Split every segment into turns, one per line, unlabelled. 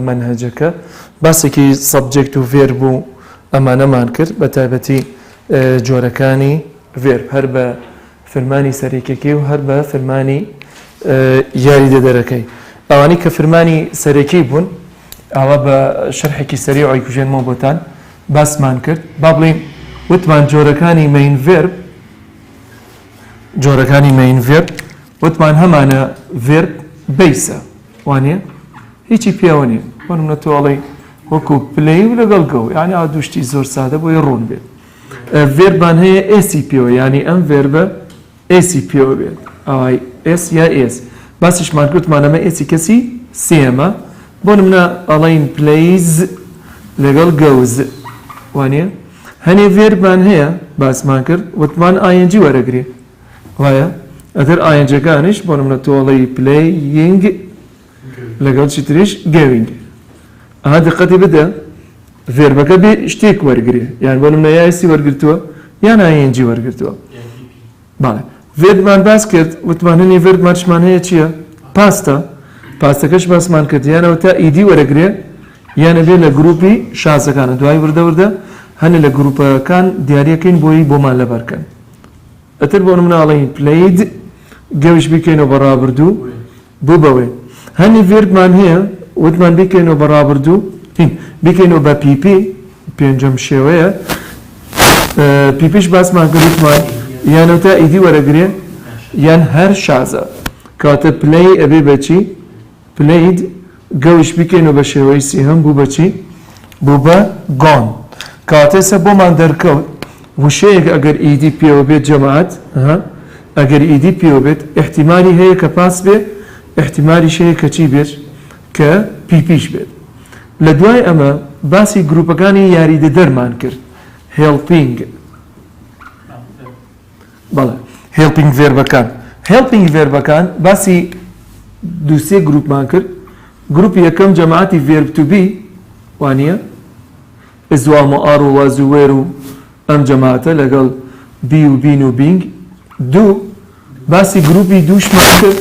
منهجەکە باسێکی سەبجێکت و ڤێرب و ئەمانەمان کرد بە تایبەتی جۆرەکانی ڤێرب هەر بە فرمانی سەرێکەکەی و هەر بە فرمانی یاریدەدەرەکەی. ئەوانەی کە فرمانی سەرەکی بوون ئەوە بە شەرحێکی سەریعی کوژێنمەوە بۆتان باسمان کرد. با بڵێن وتمان جۆرەکانی مین ڤێرب، جۆرەکانی مین ڤێرب وتمان هەمانە ڤێرب بیسە، وانە هیچی پیاوە نیە. بۆ نمونە تۆڵی وەکو پلەی و لەگەڵ گەو، یعنی ئا دوشتی زۆر سادە بۆی ڕوون بێت. ڤێربان هەیە ئێسی پێوە، یعنی ئەم ڤێربە ئێسی پێوە بێت، ئەوای ئێس یا ئێس. باسیشمان کردمان ئەمە ئێسی کەسی سێمە. بۆ نمونە ئەڵین پلەیز لەگەڵ گەوز، وانە هەنێ ڤێربان هەیە باسمان کرد وتمان ئاینجی وەرەگرێ، وایە ئەتر ئاینجەکانش بۆ نمونە تۆڵی پلەیینگ لەگەڵ چی تریش گەوینگ. ئەها دقەتی بدە ڤێربەکە بێ شتێک وەرگێ، یان بۆ نمونە یا ئێسی وەرگرتووە یان ئاینجی وەرگرتووە. باڵێ ڤێربمان باس کرد وتمان هەنێ ڤێربمانشمان هەیە چییە؟ پاستە. پاستەکەش باسمان کرد یانەوە تا ئیدی وەرەگرێ یانە بێ لە گروپی شازەکانە. دوای وردە وردە هەنێ لە گروپەکان دیارەکەین بۆی بۆمان لەبەرکەن. ئەتر بۆ نمونە ئەڵێن پلەید گەوش بیکەینەوە بەڕابردوو بوو بەوێ. هەنی ڤێربمان هەیە وتمان بیکەینەوە بەڕابردوو بیکەینەوە بە پیپی، پێنجەم شێوەیە. پیپیش باسمان کرد وتمان یانەوە تا ئیدی وەرەگرێ یان هەر شازە. کاتە پلەی ئەبێ بەچی؟ پلەید گەوش بیکەینەوە بە شێوەی سێهەم بوو بەچی؟ بوو بە گۆن. کاتێسە بۆمان دەرکەوت وشەیەک ئەگەر ئیدی پێوە بێت جەماعەت، ئەگەر ئیدی پێوە بێت احتیمالی هەیە کە پاس بێت، احتیمالیش هەیە کە چی بێت؟ کە پیپیش بێت. لە دوای ئەمە باسی گروپەکانی یاریدەدەرمان کرد. هێڵپینگ، بەڵێ هێڵپینگ ڤێربەکان. هێڵپینگ ڤێربەکان باسی دووسێ گروپمان کرد. گروپی یەکەم جەماعەتی ڤێرب تو بی، وانە ئزوام و ئار و واز و وێر و ئەم جەماعەتە لەگەڵ بی و بین و بینگ. دوو باسی گروپی دووشمان کرد،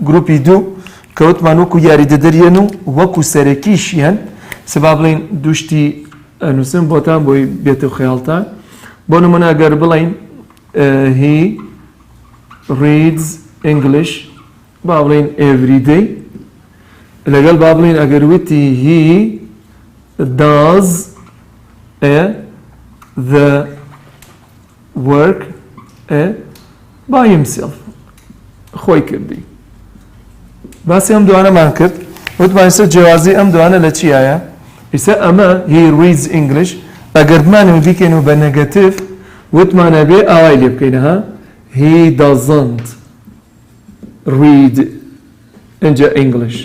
گروپی دوو کە وتمان وەکو یاریدەدەریەن و وەکو سەرەکیشیان. سبا بڵین دوشتی ئەنووسم بۆتان بۆی بێتە خەیاڵتان. بۆ نمونە ئەگەر بڵین he reads English با بڵین every day، لەگەڵ با بڵین ئەگەر وتی he does the work by himself، خۆی کردی. باسی ئەم دوانەمان کرد وتمان ئێستا جیاوازی ئەم دوانە لە چیایە؟ ئێستا ئەمە he reads English ئەگەر بمانەوە بیکەینەوە بە نەگەتیڤ وتمانە بێ ئاوای لێ بکەینەها he doesn't read اینجا English.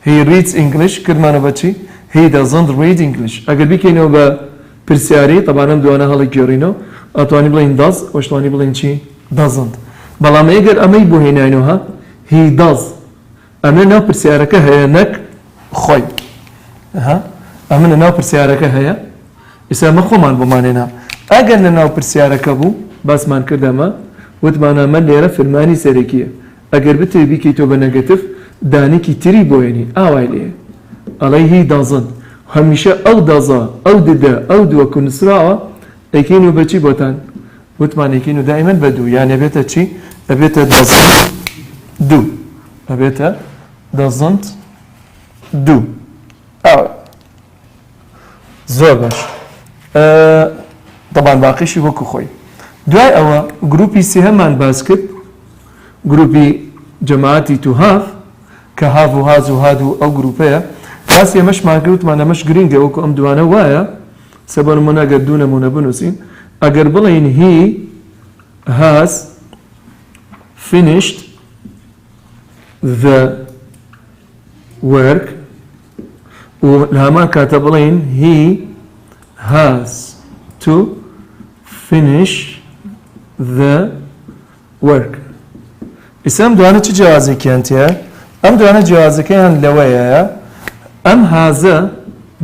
he reads English کردمانە بە چی؟ he doesn't read English. ئەگەر بیکەینەوە بە پرسیاری طبعاً ئەم دوانە هەڵی گێڕینەوە ئەتوانی بڵین does وەشتوانی بڵین چی؟ doesn't. بەڵام ئەگەر ئەمەی بۆ هێناینەوە he does ئەمە ناو پرسیارەکە هەیە نەک خۆی، ئەمە لە ناو پرسیارەکە هەیە. ئێستا ئەمە خۆمان بۆمانێنا. ئەگەر لە ناو پرسیارەکە بوو باسمان کرد ئەمە وتمان ئەمە لێرە فرمانی سەرەکیە. ئەگەر بتوێ بیکەیتەوە بە نەگەتیڤ دانێکی تری بۆێنی ئاوای لێ ئەڵێ he doesn't. هەمیشە ئەو دەزە ئەو ددە ئەو دووەکو نووسراوە ئەیکەین و بەچی بۆتان وتمان ئەیکەین و دائیمەن بە دوو، یان ئەبێتە چی؟ ئەبێتە doesn't do، ئەبێتە doesn't do. زۆر باش. طبعاً باقیشی وەکو خۆی. دوای ئەوە گروپی سێهەممان باس کرد، گروپی جەماعەتی تو هاف کە هاف و هاز و هاد و ئەو گروپەیە. باسی ئەمەشمان کرد وتمان ئەمەش گرینگە وەکو ئەم دوانە وایە. سەبەر نمونە ئەگەر دوو نەمونە بنووسین ئەگەر بڵین he has finished the work و لە هەمان کاتە بڵین he has to finish the work. ئێستا ئەم دوانە چ جیاوازێکیان تێیە؟ ئەم دوانە جیاوازەکەیان لەوەیە ئەم هازە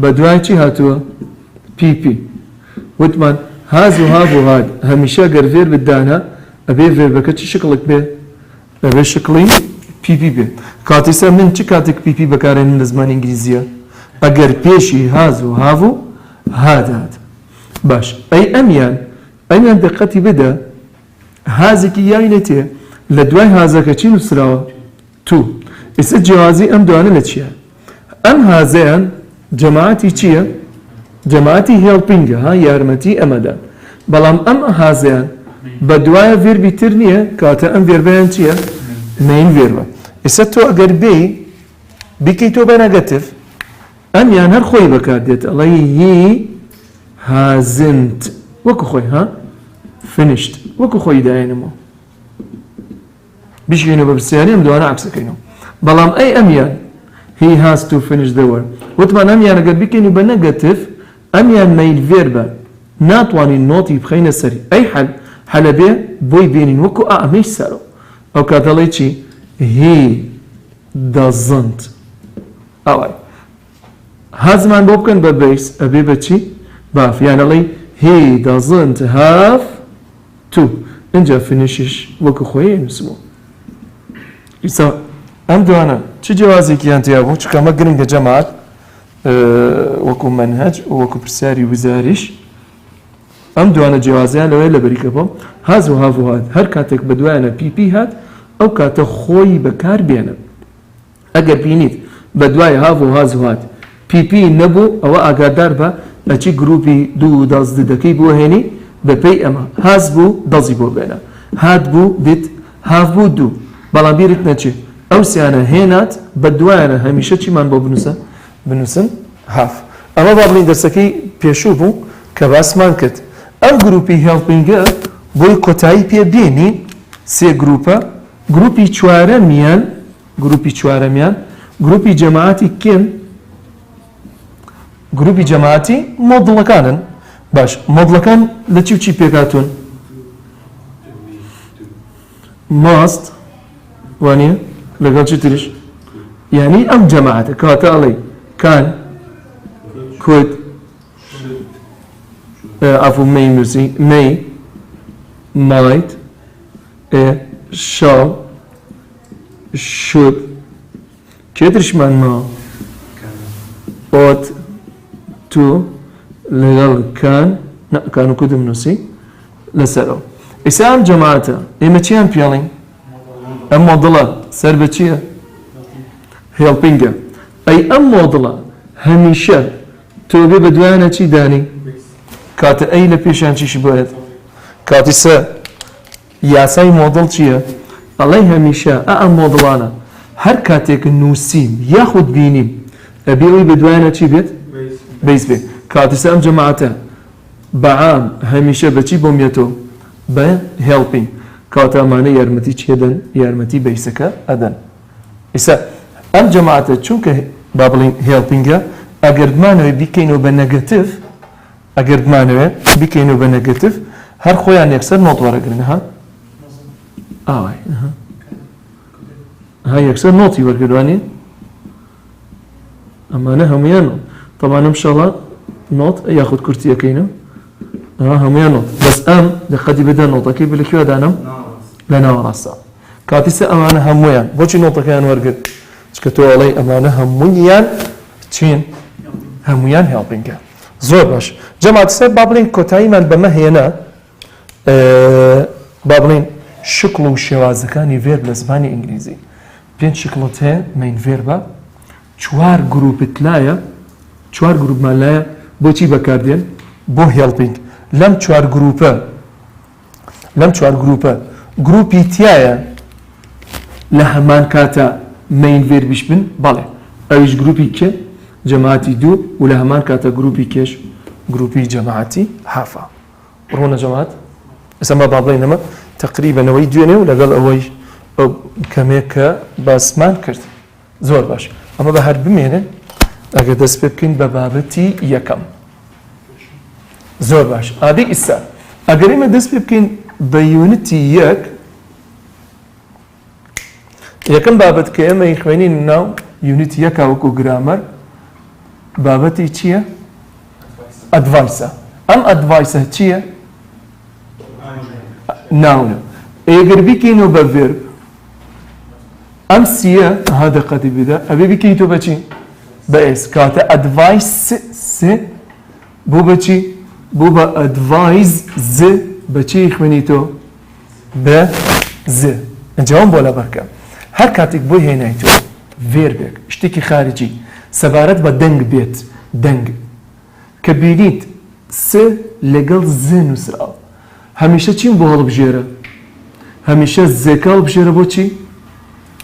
بە دوای چی هاتووە؟ پیپی. وتمان هاز و هاو و هاد هەمیشە گەر ڤێر بدانە ئەبێ ڤێربەکە چی شکڵک بێ؟ ئەبێ شکڵی PP بێ کاتیسە من چ کاتێک PP بەکارێنم لە زمانی ئینگلیزیە ئەگەر پێشی هاز و هاو و هادات باش ئەمیان دقەتی بدە هازێکی یاینێتێ لە دوای هازەکە چی نووسراوە تو ئێستا جیاوازی ئەم دوانە لە چییە ئەم هازەیان جەماعەتی چییە جەماعەتی هێڵپینگە ها یارمەتی ئەمەدان بەڵام ئەم هازیان بە دوایە ڤێربی تر نییە کاتە ئەم ڤێربەیان چییە مین ڤێربە ئێستا تۆ ئەگەر بێی بیکەیتۆ بە نەگەتیڤ ئەمیان هەر خۆی بەکاردێت ئەڵێ هی هازنت وەکو خۆی ها فنیشت وەکو خۆی داێنمەوە بشوێنە بە پرسیاری ئەم دوانە عەکسەکەینەوە بەڵام ئەمیان he has to finish the word وتمان ئەمیان ئەگەر بکەینی بە نەگەتیڤ ئەمیان مین ڤێربە ناتوانین نۆتی بخەینە سەری ئەی حەلە بێ بۆی بێنین وەکو ئەمەی سەرەوە ئەو کاتەڵێ چی he doesn't ئەوەی هازمان بۆ بکەن بە بیس ئەبێ بە چی باف یانەڵێ he doesn't have to اینجا فینیشش وەکو خۆی نووسمەوە ئیسا ئەم دوانە چ جیاوازێکیان تیا بوو چکە ئەمە گرنگە جەماعەت وەکو مەنهەج وەکو پرسیاری وزاریش ئەم دوانە جیاوازیان لەوەی لە بەریکە بۆ هاز و هاو و هات هەر کاتێک بە دوایانە PP هات ئەو کاتە خۆی بەکار بێنە ئەگەر بینیت بە دوای هاو و هاز و هات PP نەبوو ئەوە ئاگادار بە ئەچی گروپی دوو دەزدەکەی بۆ هێنی بە پێی ئەمە هاز بوو دەزی بۆ بێنە هات بوو دیت هاف بوو دوو بەڵام بیرت نەچێت ئەو سیانە هێنات بە دوایانە هەمیشە چیمان بۆ بنووسن هاف ئەمە با بڵین دەرسەکەی پێشوو بوو کە باسمان کرد ئەم گروپی هێڵپینگە بۆی کۆتایی پێ بێنی سێ گروپە گروپی چوارەمیان گروپی جەماعەتی کێن گروپی جەماعەتی مۆدڵەکانن باش مۆدڵەکان لە چی و چی پێکاتون ماست وانە لەگەڵ چی تریش یعنی ئەم جەماعەتە کاتە ئەڵێ کان کوت ئەفو مەی نووسی مەی مایت شاڵ شود کێترشمان ماوە ئۆت تو لەگەڵ کان و کوتم نووسی لەسەرەوە ئێستا ئەم جەماعەتە ئێمە چیان پێڵین ئەم مۆدڵە سەر بە چییە هێڵپینگە ئەی ئەم مۆدڵە هەمیشە تۆ بێ بە دوایانە چی دانی کاتە ئەی لە پێشیان چیش بێت کاتی سە یاسای مۆدڵ چییە ئەڵێ هەمیشە ئەم مۆدڵانە هەر کاتێک نووسیم یاخود بینیم ئەبێ ئەوی بە دوایانە چی بێت بیس بێت کاتی سە ئەم جەماعەتە بەعام هەمیشە بەچی بۆمیێتەوە بە هێڵپینگ کاتە ئەمانە یارمەتی چێدەن یارمەتی بیسەکە ئەدەن ئێستا ئەم جەماعەتە چونکە با بڵین هێڵپینگە ئەگەر بمانەوێت بیکەینەوە بە نەگەتیڤ ئەگەر بمانەوێت بیکەینەوە بە نەگەتیڤ هەر خۆیان یەکسەر نۆت وەرەگرن ها ئاوای ها یەکسەر نۆتی وەرگروانی ئەمانە هەمویان نۆت طبعا ئینشاءڵڵا نۆت یاخود کورتیەکەینەوە هەمویان نۆت بەس ئەم دقەتی بدە نۆتەکەی بە لەکوێ دانم لە ناوەڕاستە کاتی سە ئەمانە هەمویان بۆچی نۆتەکەیان وەرگرت چکە تۆ ئەڵێ ئەمانە هەموویان چین هەمویان هێڵپینگە زۆر باش جەماعەت سەر با بڵین کۆتاییمان بەمە هێنا با بڵین شکڵ و شێوازەکانی ڤێرب لە زمانی ئینگلیزی 5 شکڵت هەیە مین ڤێربە 4 گروپت لایە 4 گروپمان لایە بۆچی بەکاردێن بۆ هێڵپینگ لەم 4 گروپە گروپی تایە لە هەمان کاتە مین ڤێربیش بن بەڵێ ئەویش گروپی کێ جەماعەتی دوو و لە هەمان کاتە گروپی کێش گروپی جەماعەتی هافە ڕۆنە جەماعەت ئێستا با بڵێن ئەمە تقریبەنەوەی دوێنێ و لەگەڵ ئەوەی ئەو کەمێک کە باسمان کرد زۆر باش ئەمە بە هەر بمێنن ئەگەر دەست پێ بکەین بە بابەتی یەکەم زۆر باش ئادەی ئیستا ئەگەر ئێمە دەست پێ بکەین بە یونیتی یەکەم بابەت کە ئێمە خوێنین ناو یونیتی یەکا وەکو گرامەر بابەتی چییە ئەدڤایسە ئەم ئەدڤایسە چییە ناونە ئەگەر بیکەینەوە بە ڤێرب أمسية هذا قد بدا أبي بكيتو بچي بأس كاتا أدفايس س بو بچي بو با أدفايز ز بچي يخمنيتو ب ز انجام بولا بركة هر كاتك بو هينايتو فيربك اشتكي خارجي سبارت بدنگ بيت دنگ كبينيت س لقل ز نسرا هميشه چين بو هل بجيره هميشه زكال بجيره بو چي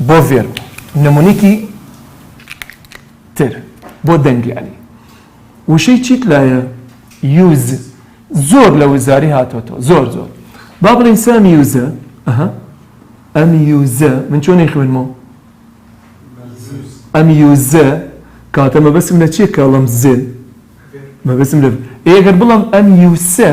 بو فيرب نمونيكي تر بو دنگ يعني وشي چيت لايا يوز زور لو زاري هاتوتو زور باب الانسان يوزا ام يوزا من شلون يخمن مو ام يوزا كاتا ما بس من تشي كلام زين ما بس من ايه غير بلام ام يوسا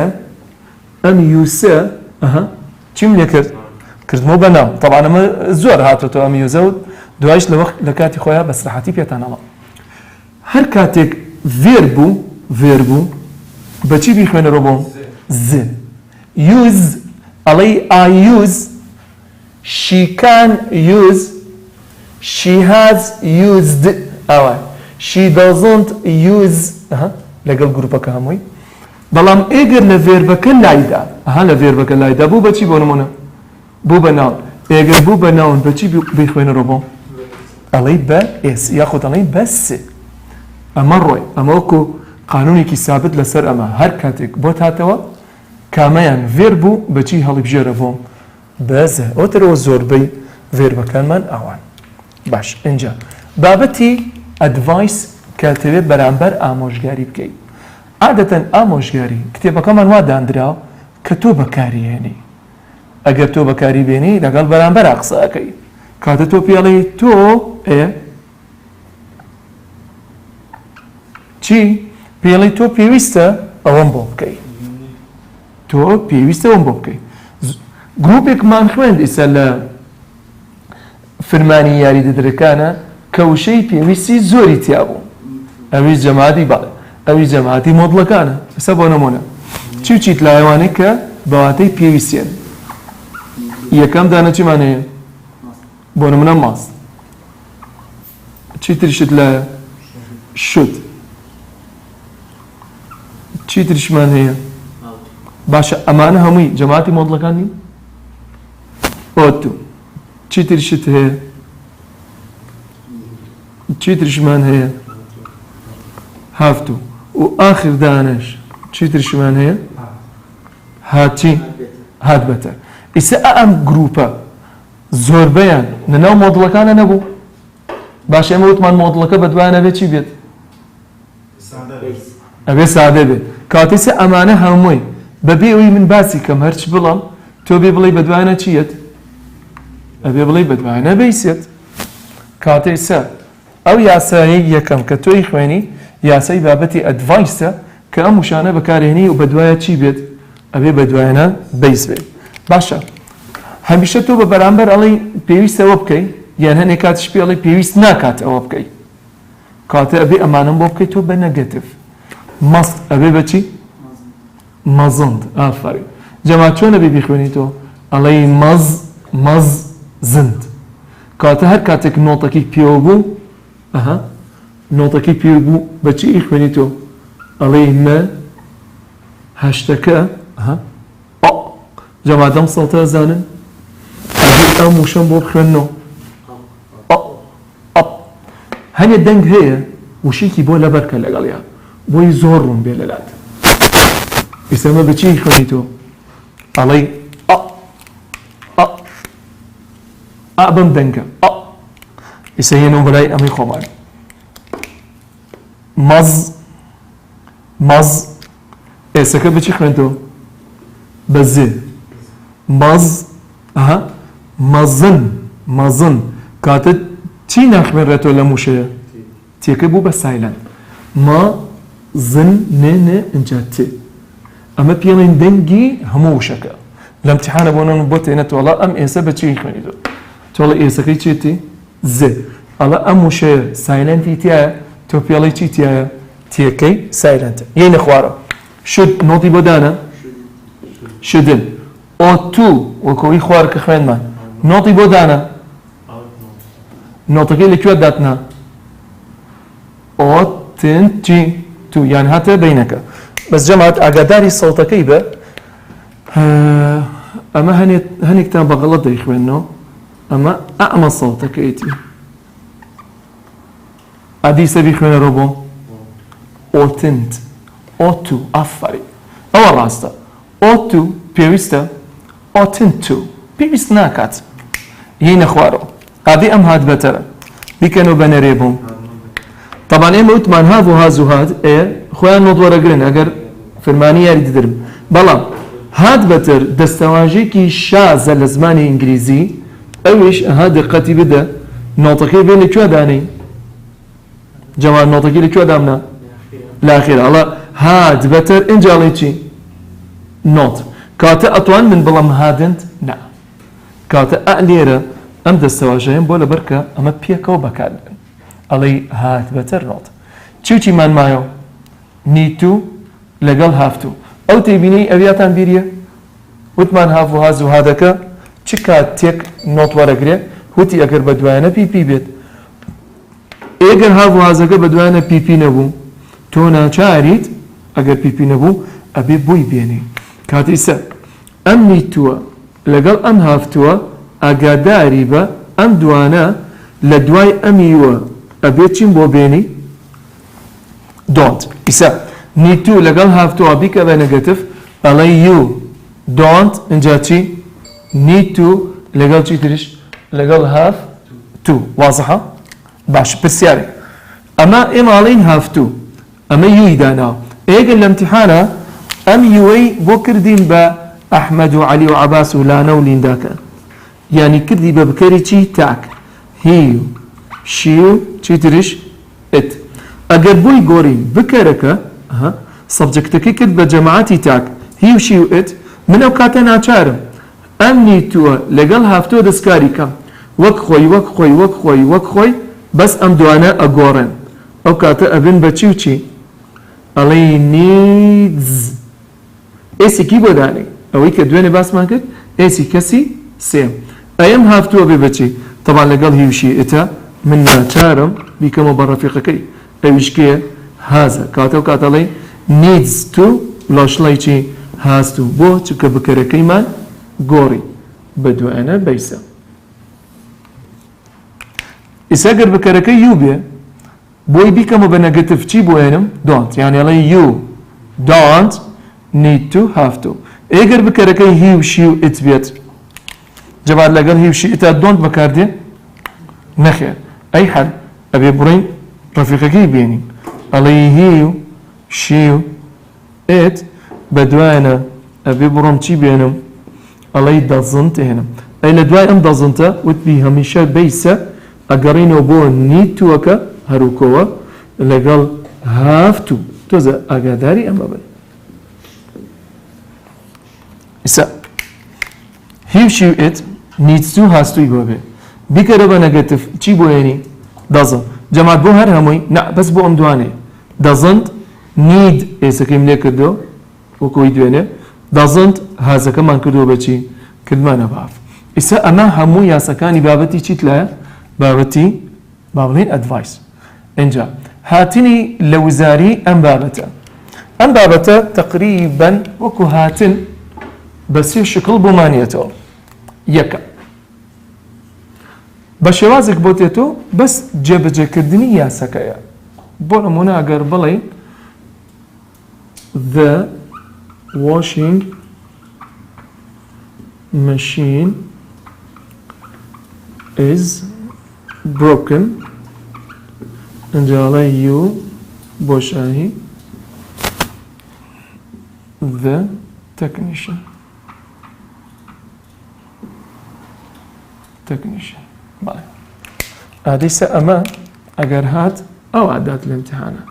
شي من كرت مو بنام طبعا ما زور هاتوتو ام يوزا دوايش لوقت لكاتي خويا بس راحتي بيتانا الله هر كاتك فيربو بچی بیخوانه رو بوم ز use Ali I use she can use she has used she doesn't use لقل جروبا كهموي بلام اجر لفيربا كلايدا لفيربا كلايدا بو بچی بونمونه بو بناون اجر بو بناون بچی بیخوانه رو بوم Ali بس ياخذ Ali بس امروي اموكو قانوني كي ثابت لسر اما هر كاتك بوت هاتوا كاميان فيربو بچي هلي بجيربو بازه اوترو زوربي فيربا كان من اوان باش انجا بابتي ادفايس كاتبه برامبر آموشگاری بكي عادة آموشگاری كتابه كمان واداندرا كتو بكاري يعني اگر تو بكاري بيني لقل برامبر اقصى اكي كاتتو بيالي تو ايه چی؟ پیالی تو پیوسته اوام بابکی تو پیوسته اوام بابکی گروپێک مان خوێند ئیسا لە فرمانی یاریدەدرەکانە کەوشەی پێویستی زۆری تیا بوو ئەویش جەماعەتی باڵێ ئەویش جەماعەتی مۆدڵەکانە ئێستا بۆ نمونە چی و چیت لایەوانەی کە بەواتەی پێویستیان یەکەم دانە چیمان هەیە بۆ نمونە ماست چی تریشت لایە شت چی تریشمان هەیە باشە ئەمانە هەمووی جەماعەتی مۆدڵەکان نین ئۆتو چی تریشت هەیە چی تریشمان هەیە هافتو و آخر دانش چی تریشمان هەیە هاتی هات بەتەر ئیسا ئەم گروپە زۆربەیان لەناو مۆدڵەکانە نەبوو باشە ئێمە وتمان مۆدڵەکە بەدوایان ئەبێ چی بێت ئەبێ سادە بێت کاتێسە ئەمانە هەمووی بەبێ ئەوی من باسی کەم هەرچ بڵام تۆ بێ بڵێ بەدوایانە چیەت ئەبێ بڵێ بەدوایانە بەیسێت کاتێسە ئەو یاسایی یەکەم کە تۆی خوێنی یاسای بابەتی ئەدڤایسە کە ئەم وشانە بەکارهێنی و بەدوایە چی بێت ئەبێ بەدوایانە بەیس بێت باشە هەمیشە تۆ بە بەرامبەر ئەڵێ پێویست ئەوە بکەی یان هەنێک کاتیش پێ ئەڵێ پێویست ناکات ئەوە بکەی کاتێ ئەبێ ئەمانم بۆ بکەیت تۆ بە نەگەتیڤ مەست ئەبێ بەچی مەزند ئافەرین جەماعەت چۆن ئەبێ بیخوێنیتەوە ئەڵێ مەزند کاتە هەر کاتێک نۆتەکەی پێوە بوو نۆتەکەی پێوە بوو بەچی خوێنیتەوە ئەڵێ مە هەشتەکە جەماعەت ئەم سەڵتە ئەزانن ئەبێ ئەم وشەم بۆ بخوێننەوە هەنێ دەنگ هەیە وشێکی بۆ لەبەرکە لەگەڵیا بۆی زۆر ڕوون بێ لەلات ئێستا بەچی خوێنیتەوە ئەڵێ بەم دەنگە ئێستا هێنەوە بەلای ئەمەی خۆمان مەز ئێسەکە بچی خوێنیتەوە بە زێ مەزن کاتە چی ناخوێنرێتەوە لە موشەیە تێکە بوو بە سایلەند مەزن ئەنجا تێ ئەمە پێڵێن دەنگی هەموو وشەکە لە ئیمتیحانە بۆ نەم بۆ تێنێتەوە ئەم ئێسە بەچی خوێنیتەوە تۆڵە ئێسەکەی چێتی زێ ئەڵە ئەم وشەیە سایلەنتی تایە تۆ پێڵی چی تایە تێکەی سایلەنتە یەی نەخوارە شد نۆتی بۆ دانە شدن ئۆتو وەکەوەی خوارکە خوێنمان نۆتی بۆ دانە نۆتەکەی لەکوێ داتنا authentic یان هاتە بینەکە بەس جەماعەت ئاگاداری سەوتەکەی بە ئەمە هەنێکتان بەغەڵەت دەیخوێنەوە ئەمە ئەمە سەوتەکەیەتی ئادیسە بیخوێنەرۆ بۆ ئۆتنت ئۆتو ئافەری ئەوە ڕاستە ئۆتو پێویستە ئۆتنتو پێویست ناکات هی نەخوارەوە ئادی ئەم هات بەتەرە بیکەنەوە بەنەرێ بووم طبعا ئێمە وتمان هاو و هاز و هات خۆیان نۆت وەرەگرن ئەگەر فەرمانی یاری ددرم بەڵام هات بەتر دەستەواژێکی شازە لە زمانی ئینگلیزی ئەویش ئەها دقەتی بدە نۆتەکەی بێ لەکوێ دانەی جەوان نۆتەکەی لەکوێ دامنا لاخێرە ئەڵە هات بەتر ئینجاڵی چی نۆت کاتە ئەتوان من بڵم هادنت نا کاتە لێرە ئەم دەستەواژەیەم بۆ لەبەرکە ئەمە پێکەوە بەکاردن ئەڵێ هات بەتر نۆت چیمان مایەوە نیتو لەگەڵ هافتوو ئەو تێبینەی ئەویاتان بیریە وتمان هاف و هاز و هادەکە چ کاتێک نۆت وەرەگرێ وتی ئەگەر بە دوایانە پیپی بێت ئێگەر هاف و هازەکە بە دوایانە پیپی نەبوو تۆ ناچاریت ئەگەر پیپی نەبوو ئەبێ بۆی بێنی کاتی سەر ئەم نیتووە لەگەڵ ئەم هافتووە ئاگاداری بە ئەم دوانە لە دوای ئەمیوە ئەبێ چیم بۆ بێنی don't ئیسا نیتو لەگەڵ هافتووە بیکە بە نەگەتف ئەڵێ you don't اینجا چی نیتو لەگەڵ چی تریش لەگەڵ have to وازەحە باش پرسیارێک ئەمە ئێمە ئاڵین have to ئەمە یوی داناوە ئێگەر لە امتحانە ئەم یوەی بۆ کردین بە ئەحمەد و عەلی و عەباس و لانە و لینداکە یعنی کردی بە بکەری چی تاک he و she و چی تریش it ئەگەر بووی گۆڕین بکەرەکە سەبجەکتەکەی کرد بە جەماعەتی تاک he و she و it من ئەو کاتە ناچارم ئەم نیتووە لەگەڵ هافتووە دەستکاری کەم وەک خۆی وەک خۆی وەک خۆی وەک خۆی بەس ئەم دوانە ئەگۆڕن ئەو کاتە ئەبن بە چی و چی ئەڵێ needs ئێسێکی بۆ دانێ ئەوەی کە دوێنێ باسمان کرد ئێسی کەسی سێم ئەم هافتووە بێ بەچی طبعا لەگەڵ he و she ئتە من ناچارم بیکەمە بە ڕەفیقەکەی ئەویشکێ هازە کاتە و کاتەڵێ needs to لۆشڵی چی has to بۆ چکە بکەرەکەیمان گۆڕی بە دوایانە بەیسە ئیسا گەر بکەرەکەی you بێ بۆی بیکەمە بە نەگەتف چی بۆ هێنم don't یعنی ئەڵێ you don't need to have to ئێگەر بکەرەکەی he و she و it بێت جەبار لەگەڵ he و she ئتا don't بەکاردێ نەخێر ئەی حەل ئەبێ بڕین ڕەفیقەکەی بێنین ئەڵێ he و she و it بە دوایانە ئەبێ بڕۆم چی بێنم ئەڵێ doesn't هێنم ئەی لە دوای ئەم doesn'تە وتبی هەمیشە بەیسە ئەگەڕینەوە بۆ need توەکە هەروکەوە لەگەڵ have to تۆزە ئاگاداری ئەمە بن ئیسا he و she و it needs to has to بۆ بێ بیکەرە بە نەگەتف چی بۆ هێنی doesn't جەماعەت بۆ هەر هەمووی نا بەس بۆ ئەم دوانێ doesn't need ئێسەکەیم لێ کردەوە وەکەوەی دوێنێ doesn't هازەکەمان کردەوە بەچی کردمانە باف ئیسا ئەمە هەموو یاسەکانی بابەتی چیت لایە بابەتی با بڵێن ئەدڤایس اینجا هاتنی لە وزاری ئەم بابەتە تقریباً وەکو هاتن بە سێ شکڵ بۆمانێتەوە یەکە بە شێوازێک بۆ تێتەوە بەس جێبەجێکردنی یاسەکەیە بۆ نمونە ئەگەر بڵێ the washing machine is broken اینجا ئەڵێ you بۆ شاهی the technician بەڵێ ئادیسە ئەمە ئەگەر هات ئەو عادات لە امتحانە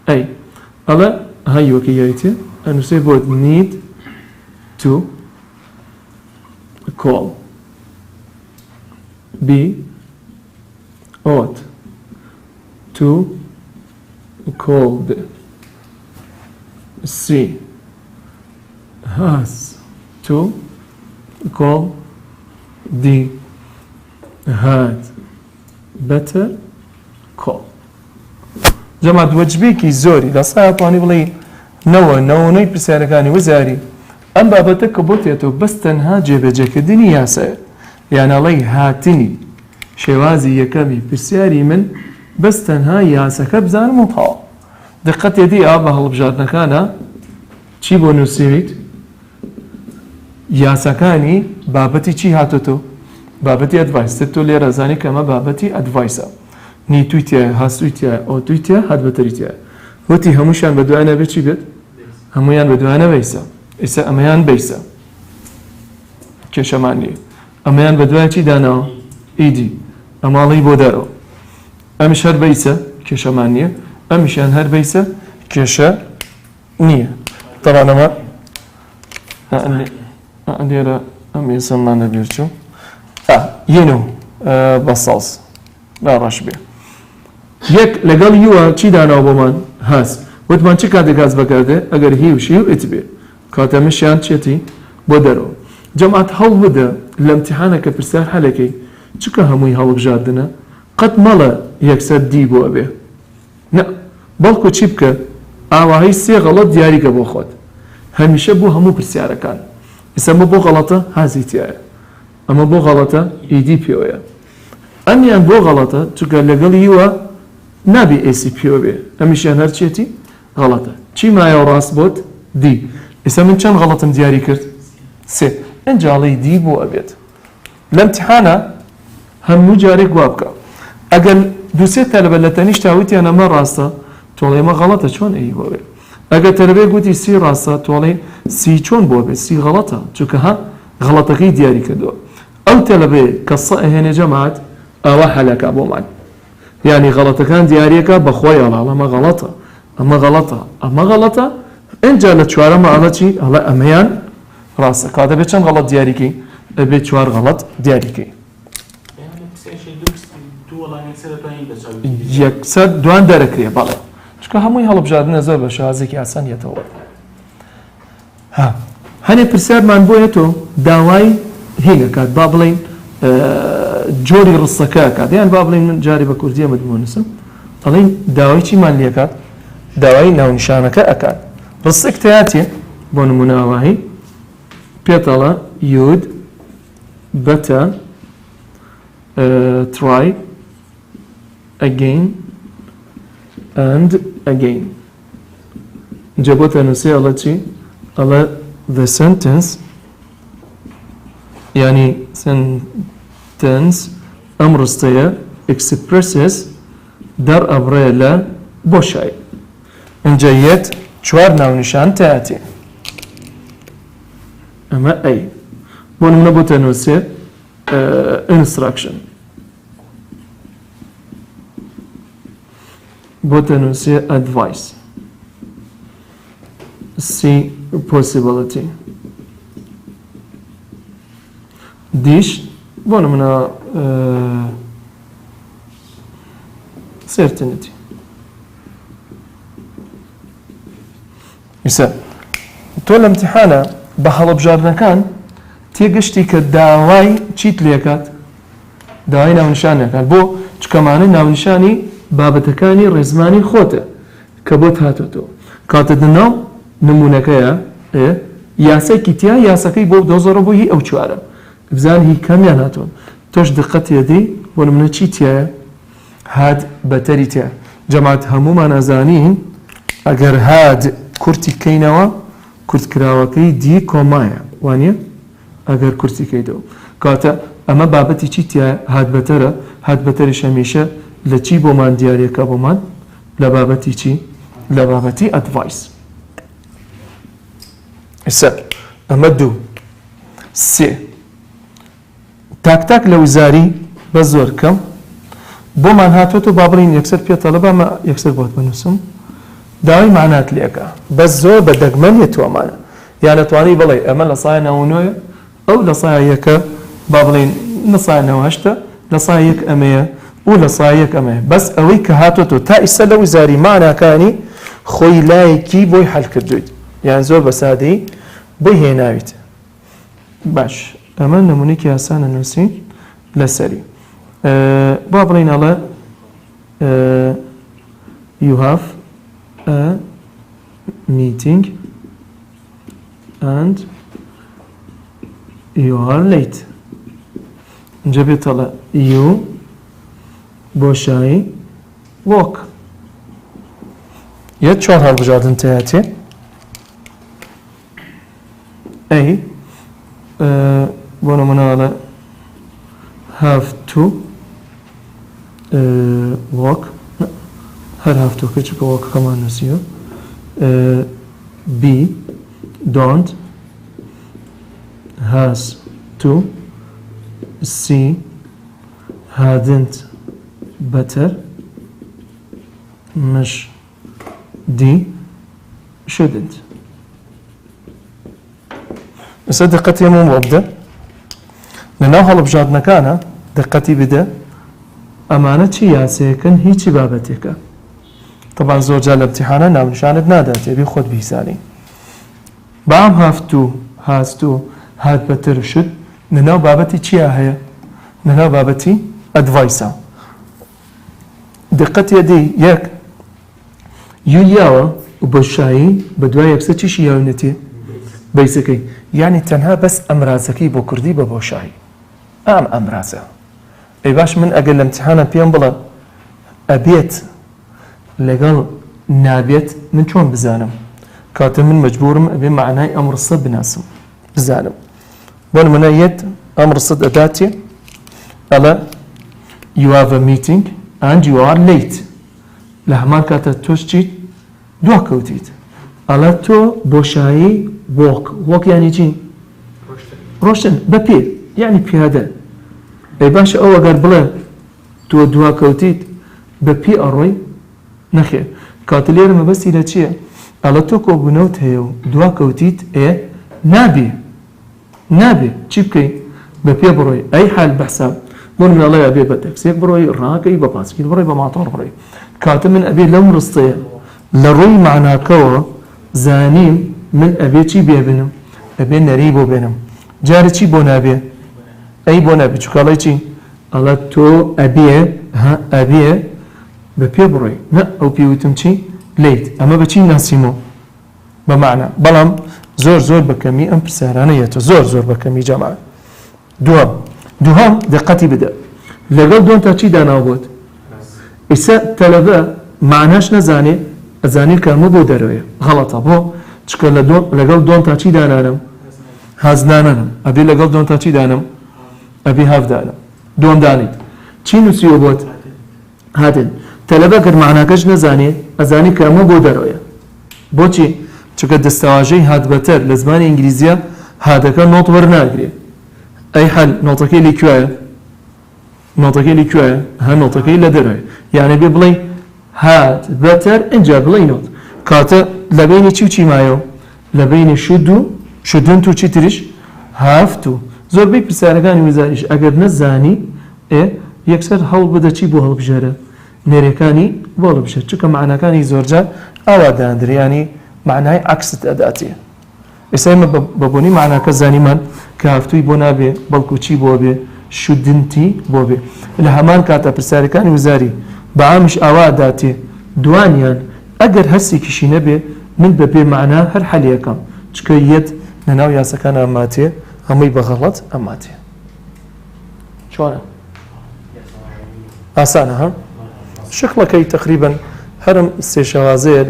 ئەی ئەڵە هەی وەکی یایتێ ئەنووسێ بۆت need to call B ought to called C has to call D had better call. جەماعەت وەجبێکی زۆری لە سایەتوانی بڵێ نەوەی پرسیارەکانی وەزاری ئەم بابەتە کە بۆ تێتەوە بەس تەنها جێبەجێکردنی یاسایە یانەڵی هاتنی شێوازی یەکەمی پرسیاری من بەس تەنها یاسەکە بزانم و تاوە دقەتێتی ئا بە هەڵبژاردنەکانە چی بۆ نووسیویت یاسەکانی بابەتی چی هاتوتەوە بابەتی ئەدڤایس تۆ لێرە زانی کە ئەمە بابەتی ئەدڤایسە نیتویتیە هەستویتیە ئۆتویتیە هات بەتەریتیە وتی هەمووشیان بە دوایانە بێت چی بێت هەمویان بە دوایانە بەیسە ئێستا ئەمەیان بەیسە کێشەمان نیە ئەمەیان بە دوای چی داناوە ئیدی ئەماڵی بۆ دەرەوە ئەمیش هەر بەیسە کێشەمان نییە ئەمیشیان هەر بەیسە کێشە نییە تەڵان ئەمە لێرە ئەم ئێسەمانە بێرچوو یێنە بە ساڵس لا ڕەش بێ یەک لەگەڵ یووە چی داناوە بۆمان هەست وتمان چ کاتێک هەست بەکاردێ ئەگەر هی و شی و ئیت بێ کاتەمەشیان چێتی بۆ دەرەوە جەماعەت هەڵ بدە لە ئیمتیحانەکە پرسیار هەلەکەی چکە هەمووی هەڵبژاردنە قەت مەڵە یەکسەر دی بۆ ئەبێ نە بەڵکو چی بکە ئاواهەی سێ غەڵەت دیاریکە بۆ خۆت هەمیشە بۆ هەموو پرسیارەکان ئێستا ئەمە بۆ غەڵەتە هازیتیایە ئەمە بۆ غەڵەتە ئیدی پێوەیە ئەمیان بۆ غەڵەتە چونکە لەگەڵ یووە نابێ ئێسی پێوە بێ ئەمیشیان هەر چێتی غەڵەتە چی مایە ڕاست بۆت دی ئێستا من چەند غەڵەتم دیاری کرد سێ ئەنجاڵی دی بۆ ئەبێت لە ئیمتیحانە هەموو جارێک وا بکە ئەگەر دووسێ تەلەبە لە تەنیشت تاوتیان ئەمە ڕاستە تۆڵێ ئەمە غەڵەتە چۆن ئەی بۆ بێ ئەگەر تەلەبێ گوتی سی ڕاستە تۆڵێ سی چۆن بۆ بێت سی غەڵەتە چونکە ها غەڵەتەکەی دیاری کردووە ئەو تەلەبێ کە سە ئەهێنێ جەماعەت ئەوە هەلەکە بۆمان یعنی غەڵەتەکان دیارەکە بەخۆی ئەڵە ئەمە غەڵەتە ئەمە غەڵەتە ئەمە غەڵەتە ئەنجا لە چوارەمە ئەڵە چی ئەڵە ئەمەیان ڕاستە کاتە بێت چەند غەڵەت دیاریکەی ئەبێت چوار غەڵەت دیاریکەی یەکسەر دوان دەرەکرێ بەڵێ چکە هەمووی هەڵبژاردنە زۆر بە شازێکی ئاسانیەتەوە هەنێ پرسیارمان بۆ هێتەوە داوای هینەکات با بڵێن جۆری ڕستەکە کات یان با بڵێن من جاری بە کوردی ئەمە بنووسم دەڵێن داوای چیمان لێکات داوای ناونیشانەکە ئەکات ڕستێک تایاتێ بۆ نمونە ئاواهی پێتەڵە یود بەتە try again and again اینجا بۆ تەنووسێ ئەڵە چی ئەڵە the sentence يعني sentence ئەم ڕستەیە expresses در ئەبڕێ لە بۆشایی اینجا یەت چوار ناونیشان تایاتێ ئەمە ئەی بۆ نمونە بۆ تەنووسێ instruction بۆ تەنووسێ advice C possibility dish بۆ نمونە certainty ئیسا تۆ لە ئیمتیحانە بە هەڵبژاردنەکان تێگەشتی کە داوای چیت لێکات داوای ناونیشانەکات بۆ چکەمانە ناونیشانی بابەتەکانی ڕێزمانی خۆتە کە بۆت هاتوتەوە کاتە دناو نمونونەکەیە یاسەیەکی تیا یاسەکەی بۆ دۆزەڕە بۆ هی ئەو چوارە بزان هی کامیان هاتوون تۆش دقەتێدەی بۆ نمونە چی تایە هاد بەتەری تایە جەماعەت هەموومان ئەزانین ئەگەر هاد کورتی کەینەوە کورتکراوەکەی دی کۆمایە وانە ئەگەر کورتی کەیتەوە کاتە ئەمە بابەتی چی تایە هات بەتەرە هات بەتەریش هەمیشە لە چی بۆمان دیارەکە بۆمان لە بابەتی چی لە بابەتی ئەدڤایس ئێستا ئەمە دوو سێ تاک لە وزاری بە زۆر کەم بۆمان هاتوۆتە با بڵین یەکسەر پێتەڵە بامە یەکسەر بۆت بنووسم داوای معنات لێکە بەس زۆر بە دەگمەنیە تووەمانە یان ئەتوانی بڵێ ئەمە لە سایە ناونۆیە ئەو لە سایە یەکە با بڵین لە سایە نەوەهەشتە لە سایە یەک ئەمەیە و لە سایە یەک ئەمەیە بەس ئەوەی کە هاتوۆتە تا ئیستا لە وزاری معناکانی خۆی لایەکی بۆی حەل کردویت یان زۆر بە سادەی بۆی هێناویت باش ئەمە نمونێکی ئاسانە نووسین لەسەری با بڵین ئەڵێ you have a meeting and you are late. اینجا بێتەڵە you بۆ شایی walk. یەک چۆن هەڵبژاردن تایەتێ ئەی بۆ نمونەوەڵە have to walk هەر have to کەچکە walk کەمان نووسیوە B don't has to C hadn't better مش D shouldn't. ئێستا دقەتی هەموو بۆ بدە لەناو هەڵبژاردنەکانە دقەتی بدە ئەمانە چی یاسەیەکن هیچی بابەتێکە طبعا زۆر جار لە امتحانە ناونیشانت نادات تێبی خۆت بیزانی بام have to has to had better should لەناو بابەتی چیا هەیە لەناو بابەتی ئەدڤایسە دقەتی دی یەک یاوە بۆ شایی بە دوای یەکسە چیشی یاونەتێ بەیسەکەی یعنی تەنها بەس ئەمرازەکەی بۆ کوردی بە بۆ شایی ئەمرازە ئەی باش من ئەگەر لە امتحانە پێم بڵە ئەبێت لەگەڵ نابێت من چۆن بزانم کاتە من مەجبورم ئەبێ معنای ئەم ڕستە بناسم بزانم بۆ نمونە یەک ئەم ڕستت ئەداتێ ئەڵە you have a meeting and you are late لە هەمان کاتە تۆش چیت دوا کەوتیت ئەڵە تۆ بۆ شایی walk یعنی چی ڕۆشتن بە پێ یعنی پیادە ئەی باشە ئەو ئەگەر بڵێ تۆ دوا کەوتیت بە پێ ئەڕۆی نەخێ کاتە لێرە مەبەستی لە چییە ئەڵە تۆ کۆبوونەوت هەیە و دوا کەوتیت نابێ چی بکەی بە پێ بڕۆی ئەی حال بەحساب بۆ منەڵێ ئەبێ بە تەکسێک بڕۆی ڕاکەی بە پاسکیل بڕۆی بە ماتۆڕ بڕۆی کاتە من ئەبێ لەم ڕستەیە لە ڕووی معناکەوە زانیم من ئەبێ چی بێبنم ئەبێ نەری بۆ بێنم جارە چی بۆ نابێ ئەی بۆ نابێ چکاڵی چی ئەڵە تۆ ئەبێ بە پێ بڕۆی نە ئەو پێوتم چی لیت ئەمە بەچی ناسیمەوە بە معنە بەڵام زۆر بەکەمی ئەم پرسیارانەیەتە زۆر بەکەمی جەماعە دووهەم دقەتی بدە لەگەڵ دوۆن تا چی داناو بۆت ئێستا تەلەبە معناش نەزانێ ئەزانێت کە هەموو بۆ دەرەوەیە غەڵەتە بۆ چکە لەگەڵ دوۆن تا چی دانانم هازدانانم ئەبێ لەگەڵ دوۆن تا چی دانم ئەبێ هەفدانم دووەم دانیت چی نووسیوە بۆت هاتن تەلەبە گەر معناکەش نەزانێ ئەزانی کە هەموو بۆ دەرەوەیە بۆچی چکە دەستەواژەی هات بەتەر لە زمانی ئینگلیزیە هاتەکە نۆت وەرناگرێ ئەی حەل نۆتەکەی لێکوایە هە نۆتەکەی لە دەرەوەیە یانە بێ بڵێ هات بەتەر ئەنجا بڵێ نۆت کاتە لە بینی چی و چی مایەوە لە بینی شودن و چی تریش هافت و زۆربەی پرسیارەکانی وزاریش ئەگەر نەزانی یەکسەر هەوڵ بدە چی بۆ هەڵبژێرە نێرەکانی بۆ هەڵبژێر چکە معناکانی زۆرجار ئاوا داندریانی معنای عکست ئەداتێ ئێستا ئێمە بەبوونی معناکە زانیمان کە هەفتووی بۆ نابێ بەڵکو چی بۆ بێ شودنتی بۆ بێ لە هەمان کاتە پرسیارەکانی وزاری بەعامیش ئاوا داتێ دوانیان ئەگەر هەرسێکیشی نەبێ من بەبێ معنا هەر حەلیەکەم چکە یەت لەناو یاسەکان ئەماتێ هەمووی بەغەڵەت ئەماتێ چۆنە ئاسانە ها شکڵەکەی تقریبا هەرم سێ شەوازەیە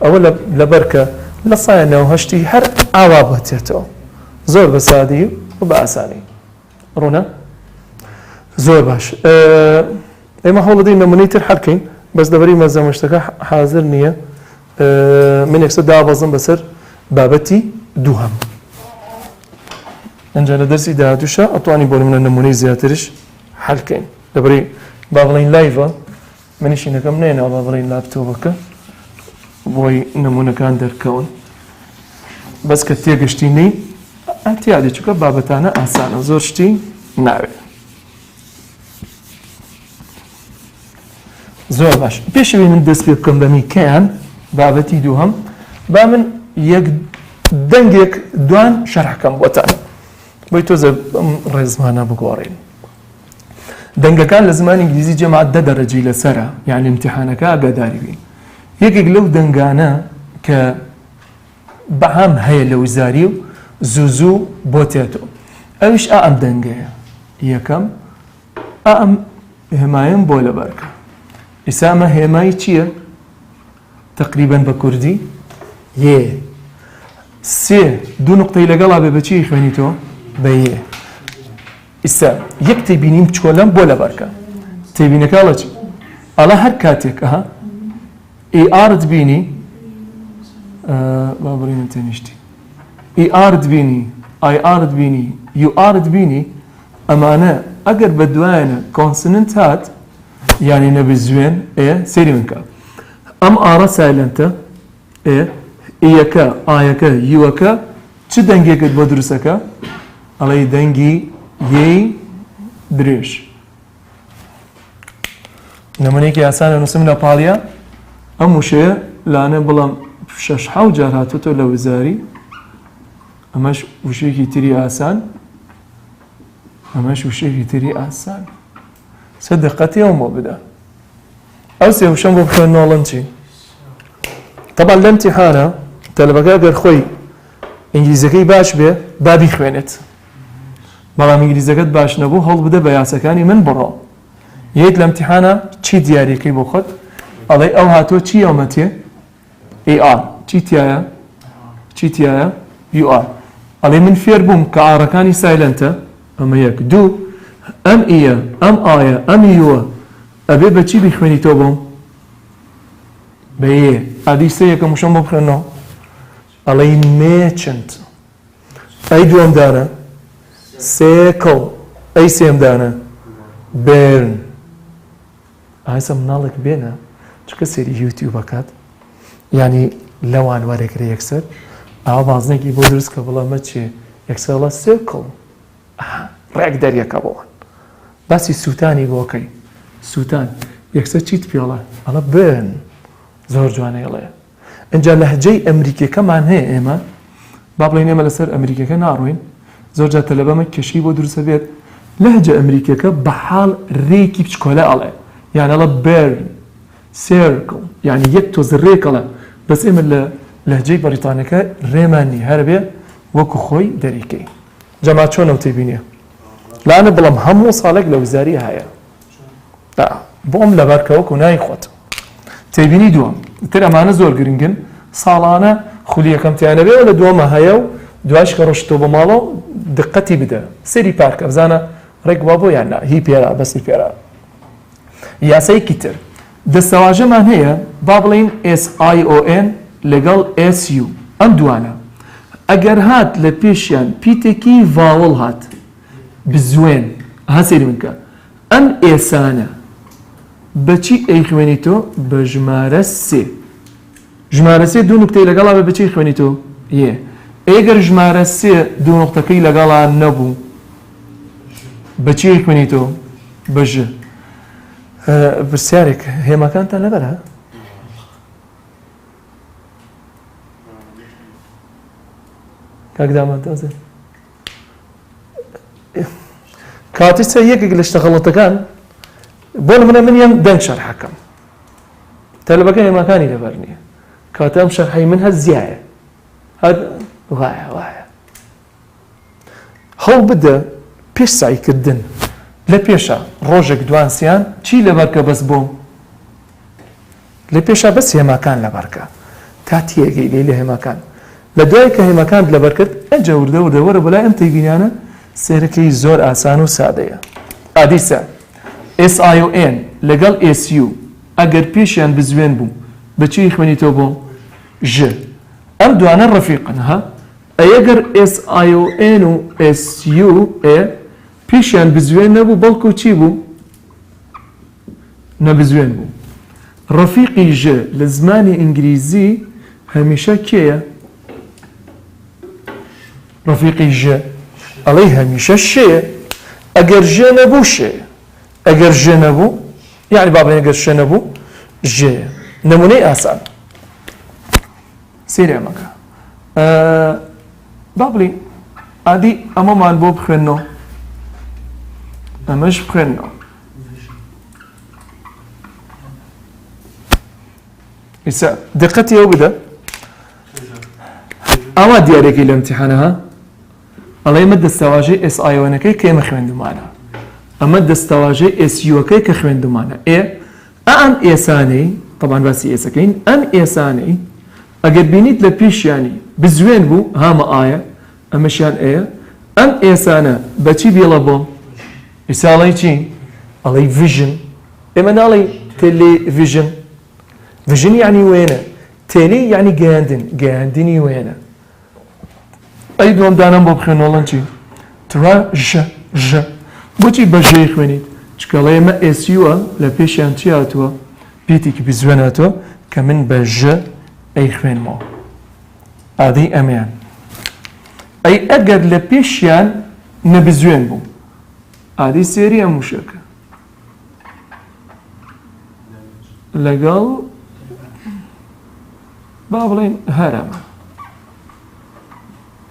ئەوە لەبەرکە لە سایە نەوهەشتی هەر ئاوا بەتێتەوە زۆر بە سادی و بە ئاسانی ڕوونە زۆر باش ئێمە هەوڵدەی نمونەی تر حەرکەین بەس دەبەری مەزەمەشتەکە حاضر نییە من یەکسەر دابەزم بەسەر بابەتی دووهەم ئەنجا لە دەرسی داهاتووشە ئەتوانی بۆ منە نمونەی زیاترش حەلکەین دەبەری با بڵین لایڤە منیشینەکەم نێنەوە با بڵین لاپتۆپەکە بۆی نمونەکان دەرکەون بەس کە تێگەشتینەی ئەتیادی چکە بابەتانە ئاسانە زۆر شتی ناوێت زۆر باش پێشەوەی من دەست پێ بکەم بە میکەیان بابەتی دووهەم با من یەک دەنگێک دوان شەرحەکەم بۆتان بۆی تۆزە ڕێزمانە بگۆڕین دەنگەکان لە زمانی ئینگلیزی جەماعەت 10 دەرەجەی لەسەرە یعنی امتحانەکە ئاگاداری بین یەکێک لەو دەنگانە کە بەعام هەیە لە وزاری و زوو بۆ تێتەوە ئەویش ئەم دەنگەیە یەکەم ئەم هێمایم بۆ لەبەرکە ئێستا ئەمە هێمای چییە؟ تقریبەن بە کوردی یێ سێ دوو نقطەی لەگەڵا بێ بەچی خوێنیتەوە بە یێ ئێستا یەک تێبینیم چۆلەم بۆ لەبەرکە تێبینەکە ئەڵە چی؟ ئەڵە هەر کاتێک ئێئارت بینی با بڕینە تێنیشتی ئێئارت بینی ئایئارت بینی یوئارت بینی ئەمانە ئەگەر بە دوایانە کۆنسننت هات یعنی نەبێ زوێن سێری من کە ئەم ئارە سایلەنتە ئیەکە ئایەکە یوەکە چ دەنگێکت بۆ دروستەکە؟ ئەڵێ دەنگی یەی درێژ نمونەیەکی ئاسانە نووسم لە پاڵیا ئەم وشەیە لانە بەڵام 6 جار هاتوتەوە لە وزاری ئەمەش وشەیەکی تری ئاسان ئەمەش وشەیەکی تری ئاسان سە دقەتیەوە بۆ بدە ئەو سێ وشەم بۆ بخوێنەوەڵەن چی؟ طبعا لە امتحانە تەلەبەکە گەر خۆی ئینگلیزەکەی باش بێ با بیخوێنێت بەڵام ئینگلیزەکەت باش نەبوو هەڵ بدە بە یاسەکانی من بڕۆ یەک لە امتحانە چی دیاریەکەی بۆ خۆت ئەڵێ ئەو هاتۆ چی ئەومەتێ؟ AR چی تایە؟ UR ئەڵێ من فێر بووم کە ئارەکانی سایلەنتە ئەمە یەک دوو ئەم ئیە ئەم ئایە ئەم یوە ئەبێ بە چی بیخوێنیتەوە بۆم؟ بە یێ ئادی سێ یەکەم وشەم بۆ بخوێنەوە ئەڵێ مێچنت ئەی دووەمدانە سێکڵ ئەی سێمدانە بێرن ئایسە مناڵێک بێنە چکە سێری یوتیوب بکات یعنی لەوان وەرەگرە یەکسەر ئاوا بازنێکی بۆ دروست کە بڵامە چێ یەکسەرڵە سێکڵ ڕێک دەریەکە بۆوان باسی سووتانی بۆکەی سووتان یەکسەر چیت پێڵە ئەڵە بێن زۆر جوانەیەڵێ ئەجا لەهجەی ئەمریکیەکەمان هەیە ئێمە با بڵێن ئێمە لەسەر ئەمریکەکە ناڕوین زۆر جا تەلەبەمە کێشەی بۆ دروستە بێت لەهجە ئەمریکیەکە بەحاڵ ڕێکی بچکۆلە ئەڵێ یعنی ئەڵە بێرن سێرکڵ یعنی یەک تۆز ڕێکەڵە بەس ئێمە لە لەهجەی بەریتانەکە ڕێمانی هەربێ وەکو خۆی دەریکەی جەما چۆنە تێبینیە لاانە بڵام هەموو ساڵێک لە وزاری هەیە بۆم لەبارکەوەکو نای خۆت تێبینی دووەم تر ئەمانە زۆر گرنگن ساڵانە خولیەکەمتیانە بێ لە دووەمە هەیە و دوایش کە ڕۆشتۆ بە ماڵەوە دقەتی بدە سەری پارکە بزانە ڕێک وا بۆ یاننا هی پێرا بەسی پێرا یاسایەکی تر دەستەواژەمان هەیە با بڵین SION لەگەڵ SU ئەم دوانە ئەگەر هات لە پێشیان پیتێکی ڤاوڵ هات بزوێن هەسێری من کە ئەم ئێسانە بەچی ئەیخوێنیتۆ بە ژمارە سێ ژمارە سێ دوو نقطەی لەگەڵا بە بەچی خوێنیتۆ یێ ئەگەر ژمارە سێ دوو نقطەکەی لەگەڵا نەبوو بەچی ئەیخوێنیتۆ بە ژ پرسیارێک هێماکانتان لەبەرە کاکدامەتازێ کاتیسە یەکێک لە شتە غەڵەتەکان بۆ نمونە منیان دەنگ شەرحەکەم تەلەبەکە هێماکانی لەبەر نییە کاتەم شەرحەی من هەر زیایە هەر وایە هەڵ بدە پێش سایکردن لە پێشە ڕۆژێک دوانسیان چی لەبەرکە بەس بۆم لە پێشە بەس هێماکان لەبەرکە کاتیەکەی لێ لە هێماکان لە دوای کە هێماکان لەبەرکرد ئەجە وردە وەرە بەلای ئەم تێبینیانە سێرەکەی زۆر ئاسان و سادەیە ئادیسە SION لەگەڵ SU ئەگەر پێشیان بزوێن بوو بەچی خوێنیتەوە بۆ ژ ئەم دوانە ڕەفیقن ها ئەگەر SION و SU پێشیان بزوێن نەبوو بەڵکو چی بوو نەبزوێن بوو ڕەفیقی ژ لە زمانی ئینگلیزی هەمیشە کێیە ڕەفیقی ژ ئەڵێ هەمیشە شێ ئەگەر ژ نەبوو شێ ئەگەر ژ نەبوو یعنی با بڵێن ئەگەر شێ نەبوو ژێ نمونەی ئاسان سێری ئەمەکە با بڵین ئادی ئەمەمان بۆ بخوێنەوە ئەمەش بخوێنەوە إسا دقتي أو بدا أما ديارك الامتحانها الله يمد السواجي اس اي ونكي كي مخوين معنا أمد السواجي اس يو كي كخوين معنا إيه أم إيساني طبعا بس إيساكين أم إيساني أجد بينيت لبيش يعني بزوين بو هاما آية أمشان إيه أم إيسانا بتشي بيلابو يسالي شيء علي فيجن إما نالي تلي فيجن فيجن يعني وينه تلي يعني جاندني وينه أي دوم دانم ببخن والله شيء ترى ج بوتي بجي خويني شكله ما اسيوا لبيش أنتياتوا بيتك بزواناتوا كمن بج أي خوين ما هذه أمان أي أجر لبيشيان نبزوين بو هذه سيريا مشاكل لقال بابلين هرم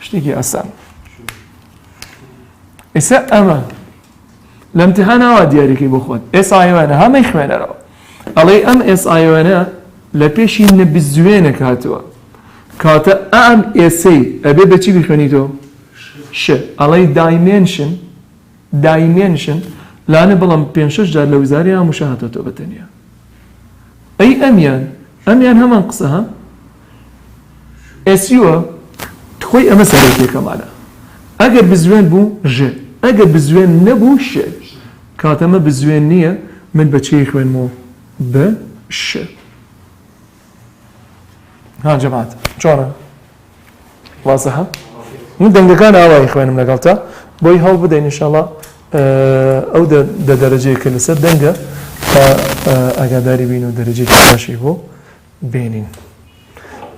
اشتكي أسان إساء أمان الامتحان هوا دياريكي بخوات اس ايوانا هم يخمانا رو علي ام اس ايوانا لبيشي نبزوينك هاتوا كاتا ام اسي ابي بچي بخونيتو ش علي دايمنشن لانه بلام بينشش جار لوزاري مشاهدته بتنيا اي اميان هم انقصها اسيو تخوي اما سريكي كمالا اگر بزوين بو ج اگر بزوين نبو ش كاتما بزوين نية من بچي خوين مو ش ها جماعة شورا واضحة من دنگكان آوائی خوين من قلتا بوي هاو بدين إن شاء الله أو دا درجة كلسة دنگا أقاداري بينو درجة كلاشي بو بينين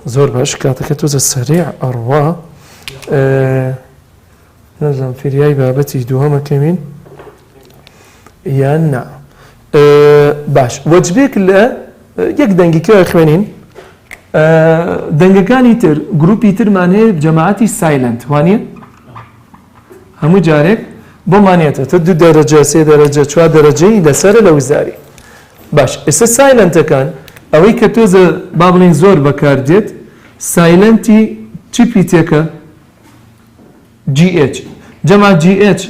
زور باش كاتك توز السريع أروا نظام في رياي بابتي دوهما كمين يانا باش وجبيك لا يك دنگي كيو اخوانين دنگي كان يتر جروب يتر معناه جماعتي سايلنت واني همو جارك بو معناته تدو درجة سي درجة شو درجة لسر لوزاري باش اس سايلنت كان اوي كتوز بابلين زور بكارديت سايلنتي تيبيتيكا جي اتش جمع جي اتش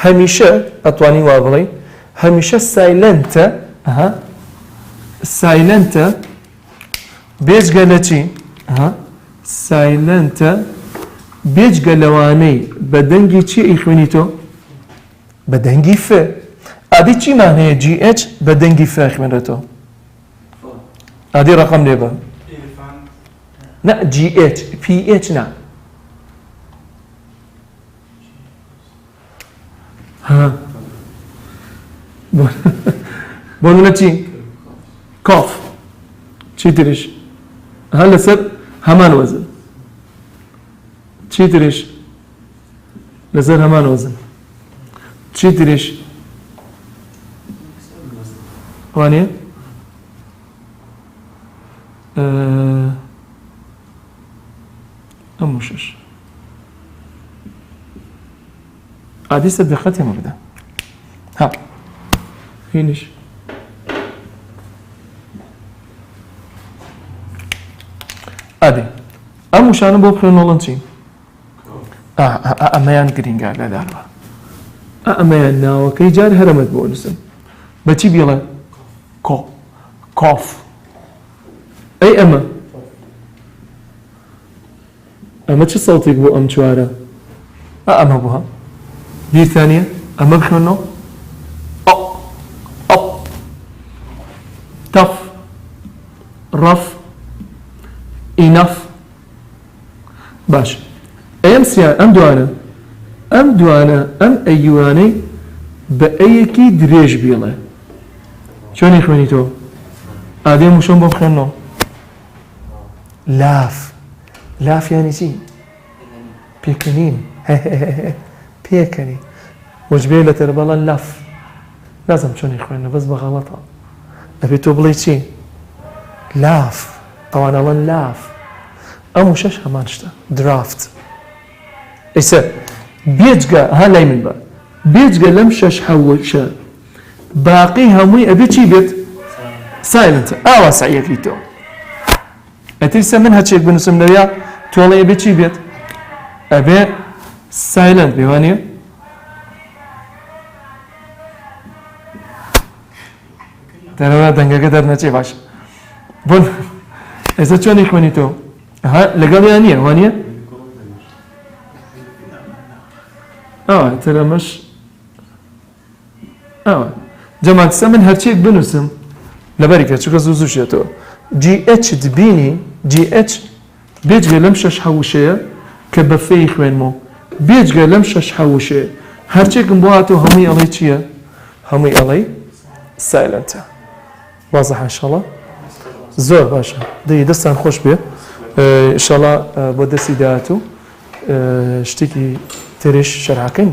هميشه اتواني وابلي هميشه سايلنت بيج قالتي سايلنت بيج قالواني بدنجي تشي اخوانيتو بدنجي ف ادي تشي معنى جي اتش بدنجي ف اخوانيتو ادي رقم نيبا لا جي اتش بي اتش نا ها بقول لك كوف شي تريش هلا صار همان وزن شي تريش لصار همان وزن شي تريش وانية أموشش عادي صدقتي مبدا ها فينيش عادي أموشانو بوبخيون نولنتين أميان قرينجا لا داروا أميان ناو كي جار هرمت بونسن بتشي بيلا كوف أي أما شو صوتك بو أم شوارع أما بوها دي ثانية أما بخنو أب تف رف enough باش أيام سيان أم دوانا أم أيواني بأيكي دريج بيلا شون يخواني تو آدم وشون بخنو لاف يعني شي بيكنين بيكني وجبيلة تربلا لاف لازم شون يخواني بس بغلطها أبي تبلي شي لاف طبعا الله لاف أمو شش همانشتا درافت إيسا بيجا هالاي من با بيجا لم شش حوشا باقي هموي أبي شي بيت سايلنت واسعية كيتو ئەتیسە من هەرچێک بنووسم لەویا تۆڵەیە بێ چی بێت ئەبێ سایلنت بێ وانە دەرەوە دەنگەکە دەرنەچێ باش بۆن ئێستا چۆنی خوێنیتەوە لەگەڵ یان نییە وانە تەرەمەش جەماعەتسە من هەرچێک بنووسم لەبەریکە چکە زوو زووشێتەوە GH دبینی GH بێجگە لەم شەش حەوشەیە کە بە فێی خوێنمەوە بێجگە لەم شەش حەوشەیە هەرچێکم بۆ هاتەوە هەمووی ئەڵێ چییە؟ هەمووی ئەڵێ سایلەنتە بازە حەشەڵە زۆر باشە دەی دەستان خۆش بێ ئینشەڵا بۆ دەستی داهاتوو شتێکی ترش شەرحەکەین